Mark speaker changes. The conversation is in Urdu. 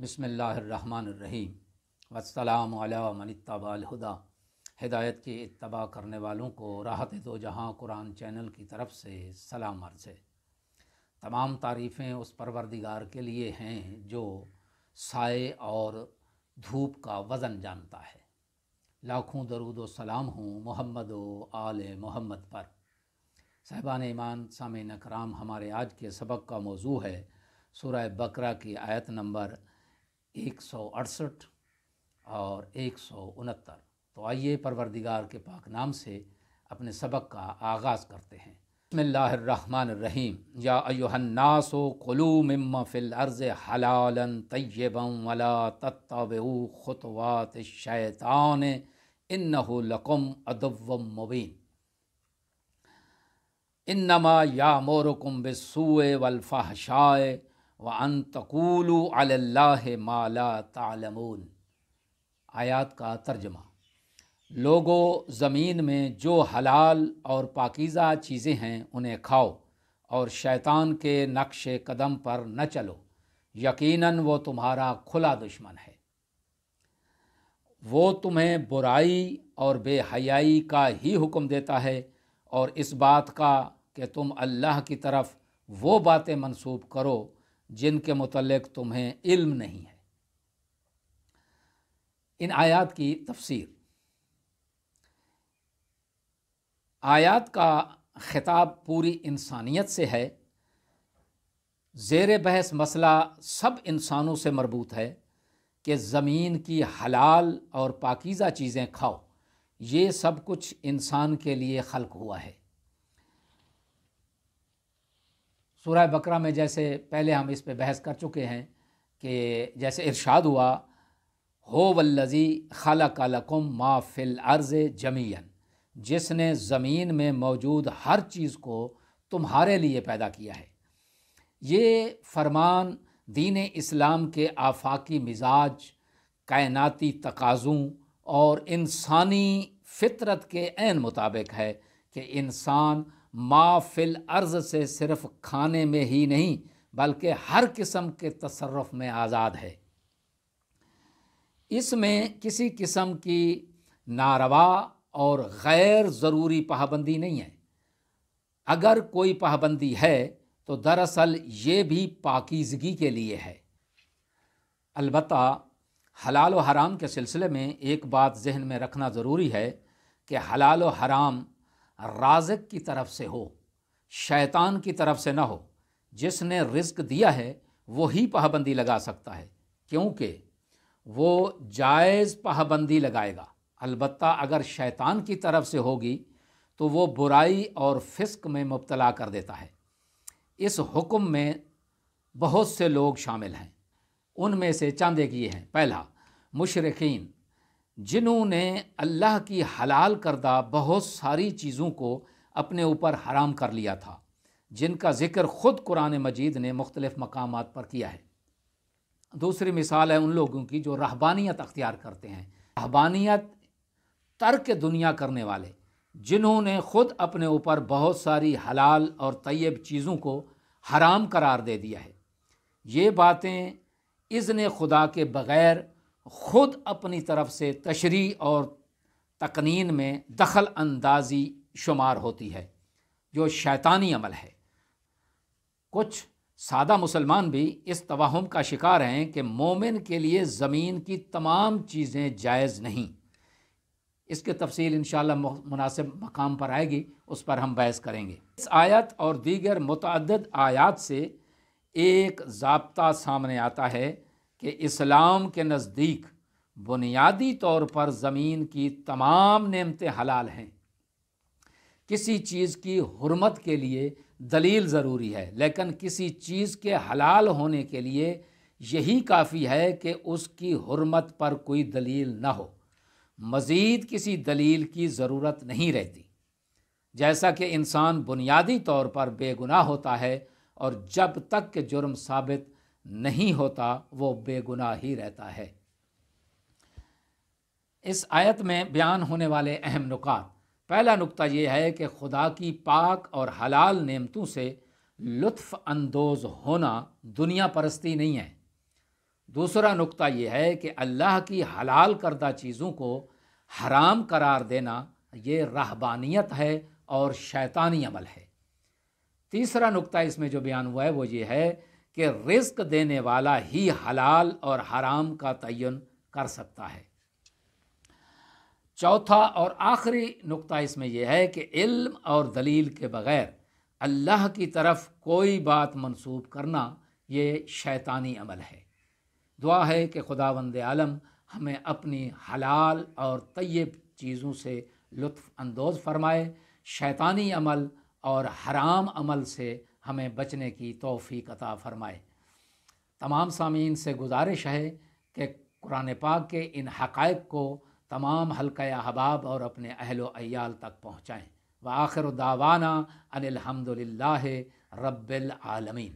Speaker 1: بسم اللہ الرحمن الرحیم والسلام علی من اتبع الہدی۔ ہدایت کی اتباع کرنے والوں کو راحت دو جہاں قرآن چینل کی طرف سے سلام عرض ہے۔ تمام تعریفیں اس پروردگار کے لیے ہیں جو سائے اور دھوپ کا وزن جانتا ہے۔ لاکھوں درود و سلام ہوں محمد و آل محمد پر۔ صاحبان ایمان، سامعین کرام، ہمارے آج کے سبق کا موضوع ہے سورہ بقرہ کی آیت نمبر 168 اور 169۔ تو آئیے پروردگار کے پاک نام سے اپنے سبق کا آغاز کرتے ہیں۔ بسم اللہ الرحمن الرحیم۔ یا ایھا الناس کلوا مما فی الارض حلالا طیبا ولا تتبعوا خطوات الشیطان انہ لکم عدو مبین۔ انما یامرکم بالسوء والفحشاء وَأَن تَقُولُوا عَلَى اللَّهِ مَا لَا تَعْلَمُونَ۔ آیات کا ترجمہ: لوگو، زمین میں جو حلال اور پاکیزہ چیزیں ہیں انہیں کھاؤ اور شیطان کے نقش قدم پر نہ چلو، یقیناً وہ تمہارا کھلا دشمن ہے۔ وہ تمہیں برائی اور بے حیائی کا ہی حکم دیتا ہے اور اس بات کا کہ تم اللہ کی طرف وہ باتیں منسوب کرو جن کے متعلق تمہیں علم نہیں ہے۔ ان آیات کی تفسیر: آیات کا خطاب پوری انسانیت سے ہے۔ زیر بحث مسئلہ سب انسانوں سے مربوط ہے کہ زمین کی حلال اور پاکیزہ چیزیں کھاؤ۔ یہ سب کچھ انسان کے لیے خلق ہوا ہے۔ سورہ بقرہ میں جیسے پہلے ہم اس پہ بحث کر چکے ہیں کہ جیسے ارشاد ہوا ہو والذی خلق لکم ما فی الارض جمیعا، جس نے زمین میں موجود ہر چیز کو تمہارے لیے پیدا کیا ہے۔ یہ فرمان دین اسلام کے آفاقی مزاج، کائناتی تقاضوں اور انسانی فطرت کے عین مطابق ہے کہ انسان ما فی الارض سے صرف کھانے میں ہی نہیں بلکہ ہر قسم کے تصرف میں آزاد ہے۔ اس میں کسی قسم کی ناروا اور غیر ضروری پابندی نہیں ہے۔ اگر کوئی پابندی ہے تو دراصل یہ بھی پاکیزگی کے لیے ہے۔ البتہ حلال و حرام کے سلسلے میں ایک بات ذہن میں رکھنا ضروری ہے کہ حلال و حرام رازق کی طرف سے ہو، شیطان کی طرف سے نہ ہو۔ جس نے رزق دیا ہے وہی پابندی لگا سکتا ہے، کیونکہ وہ جائز پابندی لگائے گا۔ البتہ اگر شیطان کی طرف سے ہوگی تو وہ برائی اور فسق میں مبتلا کر دیتا ہے۔ اس حکم میں بہت سے لوگ شامل ہیں۔ ان میں سے چند ایک یہ ہیں: پہلا، مشرکین، جنہوں نے اللہ کی حلال کردہ بہت ساری چیزوں کو اپنے اوپر حرام کر لیا تھا، جن کا ذکر خود قرآن مجید نے مختلف مقامات پر کیا ہے۔ دوسری مثال ہے ان لوگوں کی جو رہبانیت اختیار کرتے ہیں، رہبانیت ترک دنیا کرنے والے، جنہوں نے خود اپنے اوپر بہت ساری حلال اور طیب چیزوں کو حرام قرار دے دیا ہے۔ یہ باتیں اذن خدا کے بغیر خود اپنی طرف سے تشریع اور تقنین میں دخل اندازی شمار ہوتی ہے، جو شیطانی عمل ہے۔ کچھ سادہ مسلمان بھی اس توہم کا شکار ہیں کہ مومن کے لیے زمین کی تمام چیزیں جائز نہیں۔ اس کی تفصیل انشاءاللہ مناسب مقام پر آئے گی، اس پر ہم بحث کریں گے۔ اس آیت اور دیگر متعدد آیات سے ایک ضابطہ سامنے آتا ہے کہ اسلام کے نزدیک بنیادی طور پر زمین کی تمام نعمتیں حلال ہیں۔ کسی چیز کی حرمت کے لیے دلیل ضروری ہے، لیکن کسی چیز کے حلال ہونے کے لیے یہی کافی ہے کہ اس کی حرمت پر کوئی دلیل نہ ہو۔ مزید کسی دلیل کی ضرورت نہیں رہتی۔ جیسا کہ انسان بنیادی طور پر بے گناہ ہوتا ہے اور جب تک کہ جرم ثابت نہیں ہوتا وہ بے گناہ ہی رہتا ہے۔ اس آیت میں بیان ہونے والے اہم نکات: پہلا نکتہ یہ ہے کہ خدا کی پاک اور حلال نعمتوں سے لطف اندوز ہونا دنیا پرستی نہیں ہے۔ دوسرا نقطہ یہ ہے کہ اللہ کی حلال کردہ چیزوں کو حرام قرار دینا یہ رہبانیت ہے اور شیطانی عمل ہے۔ تیسرا نقطہ اس میں جو بیان ہوا ہے وہ یہ ہے کہ رزق دینے والا ہی حلال اور حرام کا تعین کر سکتا ہے۔ چوتھا اور آخری نقطہ اس میں یہ ہے کہ علم اور دلیل کے بغیر اللہ کی طرف کوئی بات منسوب کرنا یہ شیطانی عمل ہے۔ دعا ہے کہ خداوند عالم ہمیں اپنی حلال اور طیب چیزوں سے لطف اندوز فرمائے، شیطانی عمل اور حرام عمل سے ہمیں بچنے کی توفیق عطا فرمائے۔ تمام سامعین سے گزارش ہے کہ قرآن پاک کے ان حقائق کو تمام حلقہ احباب اور اپنے اہل و عیال تک پہنچائیں۔ وآخر دعوانا ان الحمد للہ رب العالمین۔